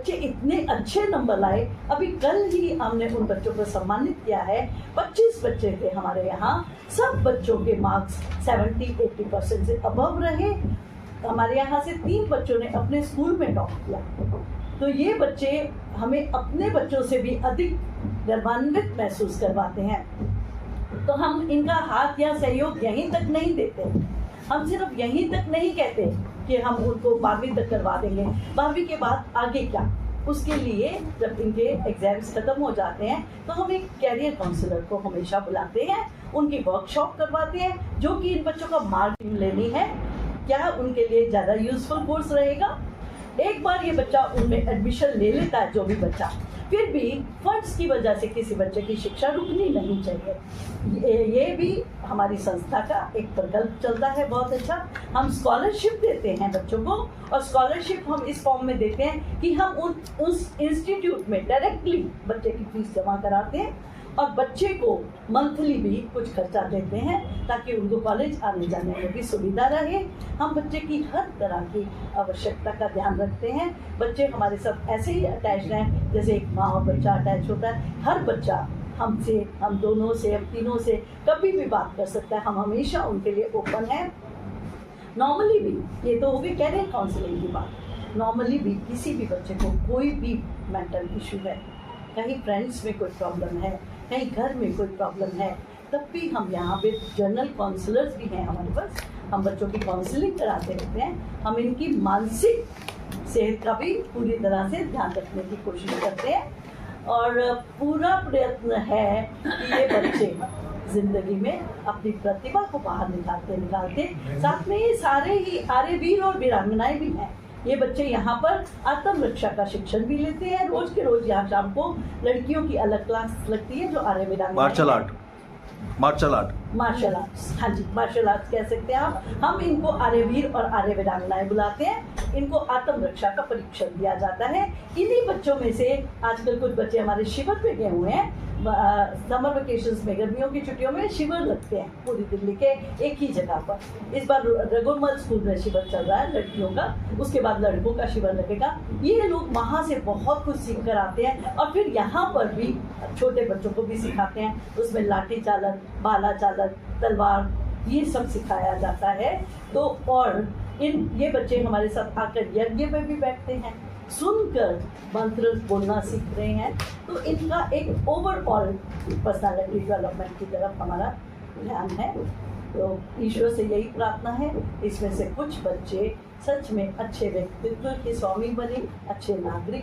बच्चे इतने अच्छे नंबर लाए। अभी कल ही हमने उन बच्चों को सम्मानित किया है। 25 बच्चे थे हमारे यहाँ, सब बच्चों के मार्क्स 70-80% से अबव रहे। हमारे यहाँ से 3 बच्चों ने अपने स्कूल में टॉप किया। तो ये बच्चे हमें अपने बच्चों से भी अधिक गर्वान्वित महसूस करवाते हैं। तो हम इनका हाथ या सहयोग यहीं तक नहीं देते, हम सिर्फ यहीं तक नहीं कहते कि हम उनको 12वीं तक करवा देंगे। 12वीं के बाद आगे क्या, उसके लिए जब इनके एग्जाम्स खत्म हो जाते हैं तो हम एक कैरियर काउंसलर को हमेशा बुलाते हैं, उनकी वर्कशॉप करवाते हैं, जो कि इन बच्चों का मार्किंग लेनी है, क्या उनके लिए ज़्यादा यूजफुल कोर्स रहेगा। एक बार ये बच्चा उनमें एडमिशन ले लेता है, जो भी बच्चा, फिर भी फंड्स की वजह से किसी बच्चे की शिक्षा रुकनी नहीं चाहिए। ये भी हमारी संस्था का एक प्रकल्प चलता है बहुत अच्छा। हम स्कॉलरशिप देते हैं बच्चों को, और स्कॉलरशिप हम इस फॉर्म में देते हैं कि हम उस इंस्टीट्यूट में डायरेक्टली बच्चे की फीस जमा कराते हैं और बच्चे को मंथली भी कुछ खर्चा देते हैं, ताकि उनको कॉलेज आने जाने में भी सुविधा रहे। हम बच्चे की हर तरह की आवश्यकता का ध्यान रखते हैं। बच्चे हमारे साथ ऐसे ही अटैच हैं जैसे एक माँ और बच्चा अटैच होता है। हर बच्चा हमसे, हम दोनों से, हम तीनों से कभी भी बात कर सकता है। हम हमेशा उनके लिए ओपन हैं। नॉर्मली भी, ये तो हो गई कैरियर काउंसलिंग की बात, नॉर्मली भी किसी भी बच्चे को कोई भी मेंटल इशू है, कहीं फ्रेंड्स में कोई प्रॉब्लम है, कहीं घर में कोई प्रॉब्लम है, तब भी हम यहाँ पे जर्नल काउंसलर्स भी हैं हमारे पास। हम बच्चों की काउंसलिंग कराते रहते हैं। हम इनकी मानसिक सेहत का भी पूरी तरह से ध्यान रखने की कोशिश करते हैं, और पूरा प्रयत्न है कि ये बच्चे जिंदगी में अपनी प्रतिभा को बाहर निकालते। साथ में ये सारे ही आर्यवीर और वीरांगनाएं भी हैं। ये बच्चे यहाँ पर आत्मरक्षा का शिक्षण भी लेते हैं। रोज के रोज यहाँ शाम को लड़कियों की अलग क्लास लगती है, जो आर्य वीरांगना, मार्शल आर्ट्स, हाँ जी, मार्शल आर्ट्स कह सकते हैं आप। हम इनको आर्यवीर और आर्य वीरांगनाएं बुलाते हैं। इनको आत्मरक्षा का परीक्षण दिया जाता है। इन्हीं बच्चों में से आजकल कुछ बच्चे हमारे शिविर पे गए हुए हैं। समर वेकेशंस में, गर्मियों की छुट्टियों में शिविर लगते हैं पूरी दिल्ली के एक ही जगह पर। इस बार रघुमल स्कूल में शिविर चल रहा है लड़कियों का, उसके बाद लड़कों का शिविर लगेगा। ये लोग वहाँ से बहुत कुछ सीख कर आते हैं, और फिर यहाँ पर भी छोटे बच्चों को भी सिखाते हैं। उसमें लाठी चालन, भाला चालन, तलवार, ये सब सिखाया जाता है। तो और ये बच्चे हमारे साथ आकर यज्ञ में भी बैठते हैं, सुनकर मंत्र बोलना सीख रहे हैं। तो इनका एक ओवरऑल पर्सनालिटी डेवलपमेंट की तरफ हमारा ध्यान है। तो ईश्वर से यही प्रार्थना है, इसमें से कुछ बच्चे सच में अच्छे व्यक्तित्व के स्वामी बने, अच्छे नागरिक